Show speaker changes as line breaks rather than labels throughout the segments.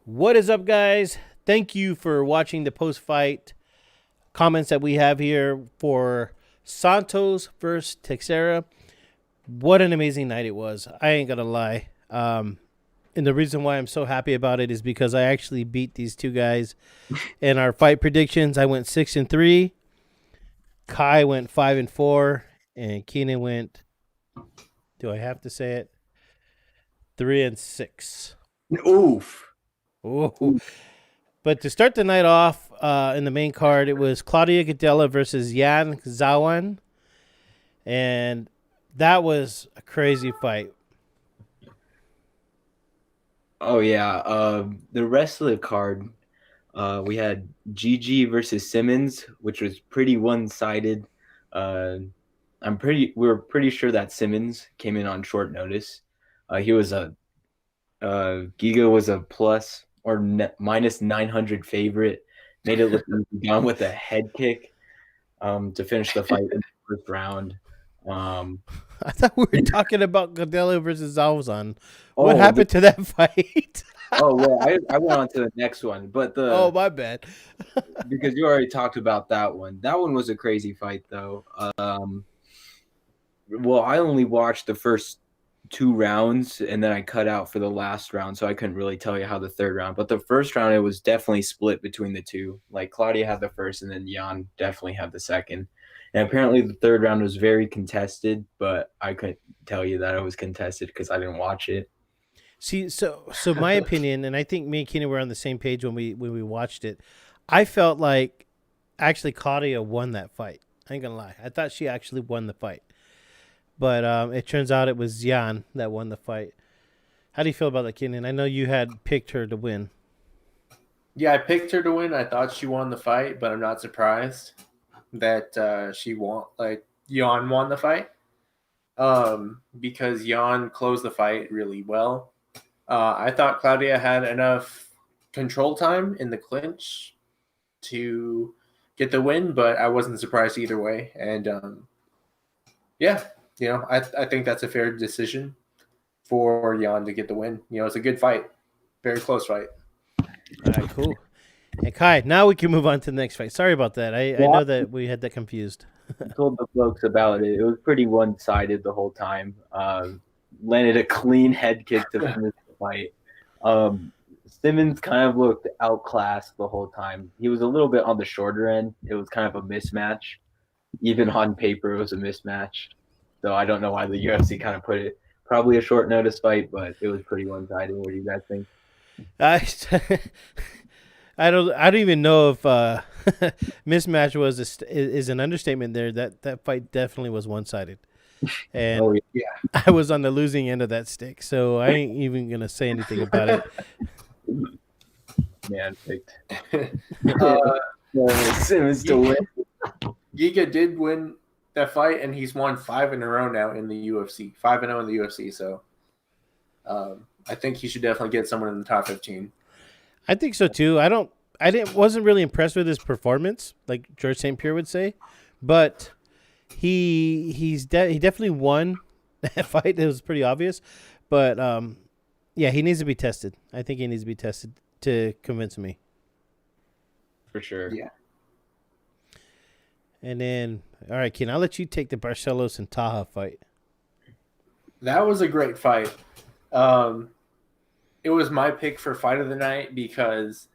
What is up, guys? Thank you for watching the post fight comments that we have here for Santos versus Teixeira. What an amazing night it was. I ain't going to lie. And the reason why I'm so happy about it is because I actually beat these two guys in our fight predictions. I went 6-3. Kai went 5-4. And Keenan went, do I have to say it? 3-6.
Oof.
Ooh.
Oof.
But to start the night off in the main card, it was Claudia Gadella versus Yan Zawan. And that was a crazy fight.
Oh yeah. The rest of the card, we had GG versus Simmons, which was pretty one-sided. Uh, we're pretty sure that Simmons came in on short notice. He was Giga was a plus or minus 900 favorite. Made it look easy down with a head kick, to finish the fight in the first round. Um,
I thought we were talking about Gadella versus Zalzan. What
oh,
happened to that fight?
well, I went on to the next one, but
Oh, my bad.
because you already talked about that one. That one was a crazy fight, though. Well, I only watched the first two rounds, and then I cut out for the last round, so I couldn't really tell you how the third round. But the first round, it was definitely split between the two. Like Claudia had the first, and then Jan definitely had the second. And apparently, the third round was very contested, but I couldn't tell you that it was contested because I didn't watch it.
See, so my opinion, and I think me and Keenan were on the same page when we watched it. I felt like actually Claudia won that fight. I ain't gonna lie. I thought she actually won the fight. But it turns out it was Jan that won the fight. How do you feel about that, Keenan? I know you had picked her to win.
Yeah, I picked her to win. I thought she won the fight, but I'm not surprised that she won. Like Jan won the fight, because Jan closed the fight really well. I thought Claudia had enough control time in the clinch to get the win, but I wasn't surprised either way. And yeah, I think that's a fair decision for Jan to get the win. It's a good fight, very close fight.
All right, cool. And Kai, now we can move on to the next fight. Sorry about that. I
Yeah,
know that we had that confused.
I told the folks about it. It was pretty one-sided the whole time. Landed a clean head kick to finish the fight. Simmons kind of looked outclassed the whole time. He was a little bit on the shorter end. It was kind of a mismatch. Even on paper, it was a mismatch. So I don't know why the UFC kind of put it probably a short notice fight, but it was pretty one-sided. What do you guys think?
I, I don't even know if mismatch is an understatement there. That fight definitely was one sided, and
Oh
Yeah.
I was on the losing end of that stick. So I ain't even gonna say anything about it.
man, picked
uh,
Simmons to win.
Giga did win that fight, and he's won 5 in a row now in the UFC. 5-0 in the UFC. So I think he should definitely get someone in the top 15.
I think so too. Wasn't really impressed with his performance, like George St. Pierre would say, but he definitely won that fight. It was pretty obvious, but yeah, he needs to be tested. I think he needs to be tested to convince me.
For sure.
Yeah.
And then, all right, Ken, I'll let you take the Barcelos and Taha fight.
That was a great fight. Um, it was my pick for fight of the night because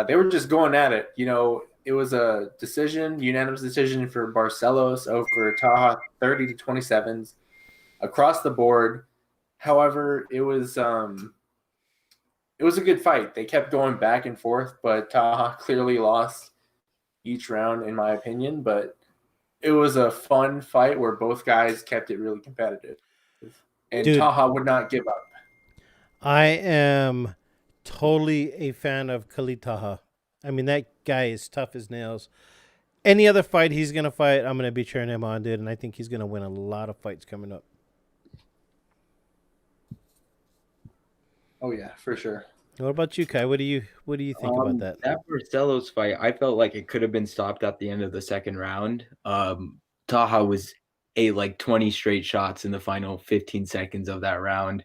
they were just going at it. It was a unanimous decision for Barcelos over Taha, 30-27s across the board. However, it was a good fight. They kept going back and forth, but Taha clearly lost each round, in my opinion. But it was a fun fight where both guys kept it really competitive, and
Dude,
Taha would not give up.
I am totally a fan of Khalid Taha. I mean, that guy is tough as nails. Any other fight he's going to fight, I'm going to be cheering him on, dude. And I think he's going to win a lot of fights coming up.
Oh yeah, for sure.
What about you, Kai? What do you think about that?
That Barcelos fight, I felt like it could have been stopped at the end of the second round. Taha was ate like 20 straight shots in the final 15 seconds of that round.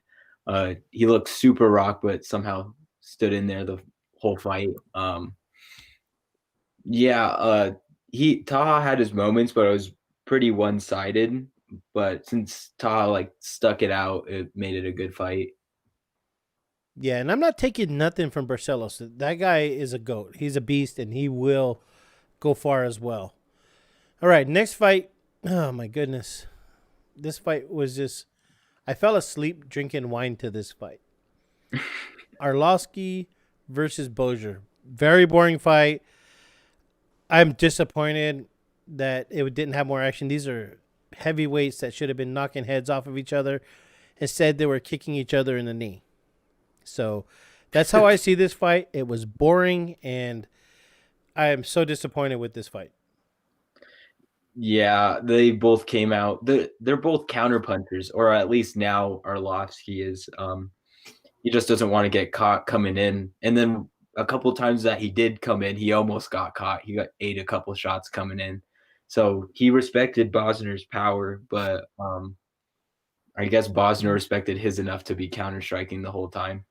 He looked super rock, but somehow stood in there the whole fight. Yeah, Taha had his moments, but it was pretty one-sided. But since Taha like stuck it out, it made it a good fight.
Yeah, and I'm not taking nothing from Barcelos. That guy is a goat. He's a beast, and he will go far as well. All right, next fight. Oh my goodness, this fight was just. I fell asleep drinking wine to this fight. Arlovsky versus Bozier. Very boring fight. I'm disappointed that it didn't have more action. These are heavyweights that should have been knocking heads off of each other. Instead, they were kicking each other in the knee. So that's how I see this fight. It was boring, and I am so disappointed with this fight.
Yeah, they both came out. They're both counterpunchers, or at least now Arlovsky is. He just doesn't want to get caught coming in. And then a couple times that he did come in, he almost got caught. He ate a couple shots coming in. So he respected Bosner's power, but I guess Bosner respected his enough to be counter-striking the whole time.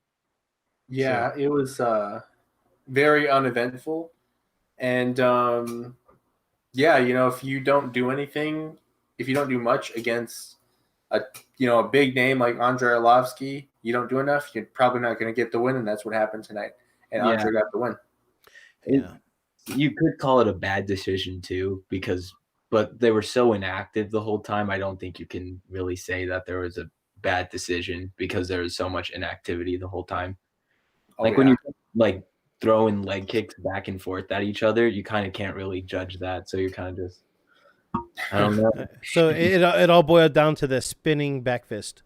Yeah, it was very uneventful. And yeah, if you don't do anything, if you don't do much against a big name like Andrei Arlovsky, you don't do enough, you're probably not going to get the win, and that's what happened tonight. And
Yeah.
Andrei got the win.
You could call it a bad decision too, but they were so inactive the whole time. I don't think you can really say that there was a bad decision because there was so much inactivity the whole time. When you like throwing leg kicks back and forth at each other, you kind of can't really judge that. So you're kind of just, I don't know.
So it all boiled down to the spinning back fist.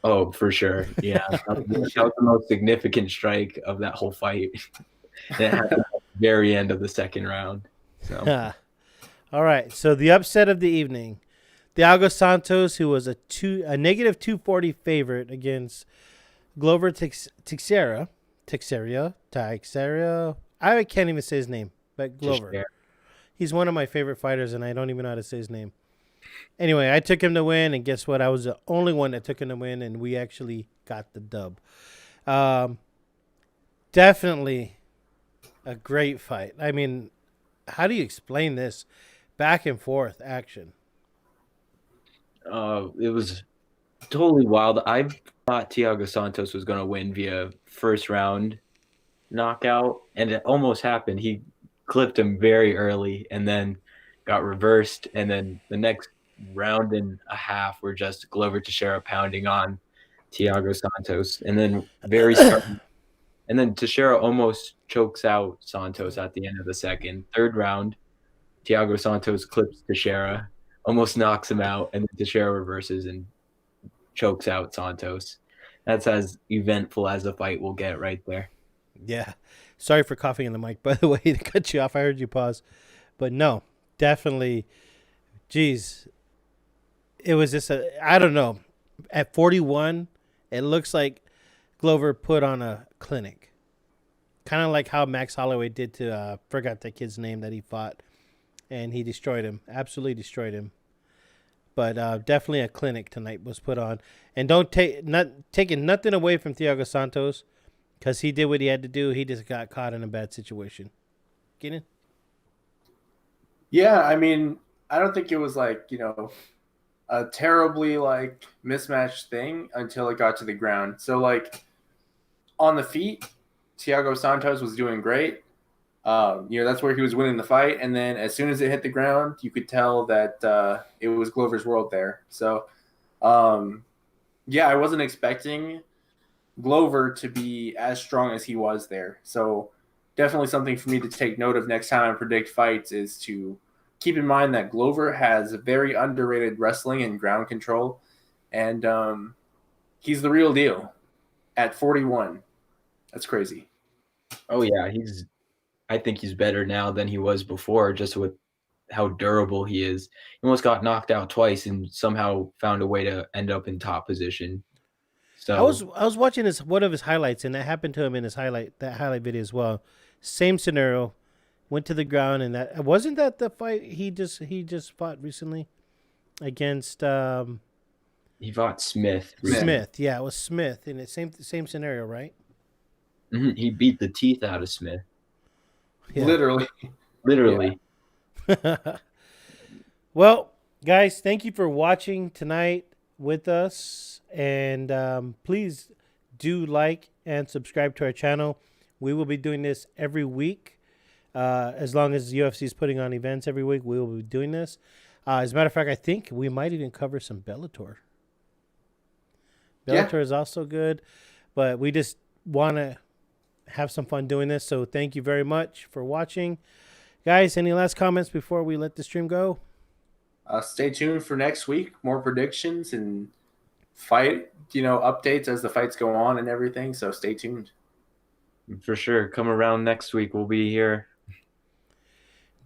Oh, for sure. Yeah. That was the most significant strike of that whole fight. And it happened at the very end of the second round. So.
All right. So the upset of the evening. Thiago Santos, who was a negative 240 favorite against Glover Teixeira. I can't even say his name, but Glover.
Teixeira.
He's one of my favorite fighters, and I don't even know how to say his name. Anyway, I took him to win, and guess what? I was the only one that took him to win, and we actually got the dub. Definitely a great fight. I mean, how do you explain this? Back and forth action.
It was totally wild. I thought Thiago Santos was going to win via first round knockout, and it almost happened. He clipped him very early and then got reversed, and then the next round and a half were just Glover Teixeira pounding on Thiago Santos, and then and then Teixeira almost chokes out Santos at the end of the second. Third round, Thiago Santos clips Teixeira, almost knocks him out, and then Teixeira reverses and chokes out Santos. That's as eventful as the fight will get right there.
Yeah. Sorry for coughing in the mic, by the way, to cut you off. I heard you pause. But no, definitely, geez, it was just I don't know. At 41, it looks like Glover put on a clinic. Kind of like how Max Holloway did to, forgot that kid's name that he fought. And he destroyed him. Absolutely destroyed him. But definitely a clinic tonight was put on. And taking nothing away from Thiago Santos, because he did what he had to do. He just got caught in a bad situation. Get in?
Yeah, I mean, I don't think it was a terribly mismatched thing until it got to the ground. So on the feet, Thiago Santos was doing great. That's where he was winning the fight. And then as soon as it hit the ground, you could tell that it was Glover's world there. So, I wasn't expecting Glover to be as strong as he was there. So definitely something for me to take note of next time I predict fights is to keep in mind that Glover has very underrated wrestling and ground control. And he's the real deal at 41. That's crazy.
Oh, yeah. I think he's better now than he was before, just with how durable he is. He almost got knocked out twice and somehow found a way to end up in top position. So
I was watching one of his highlights, and that happened to him in his highlight video as well. Same scenario, went to the ground, and that wasn't that the fight he just fought recently against.
He fought Smith.
Smith, yeah, it was Smith, and it's same scenario, right?
He beat the teeth out of Smith.
Yeah.
Literally.
Literally.
Well, guys, thank you for watching tonight with us. And please do like and subscribe to our channel. We will be doing this every week. As long as UFC is putting on events every week, we will be doing this. As a matter of fact, I think we might even cover some Bellator. Bellator is also good, but we just want to have some fun doing this. So thank you very much for watching. Guys, any last comments before we let the stream go?
Stay tuned for next week. More predictions and fight, updates as the fights go on and everything. So stay tuned.
For sure. Come around next week. We'll be here.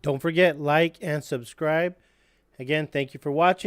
Don't forget, like and subscribe. Again, thank you for watching.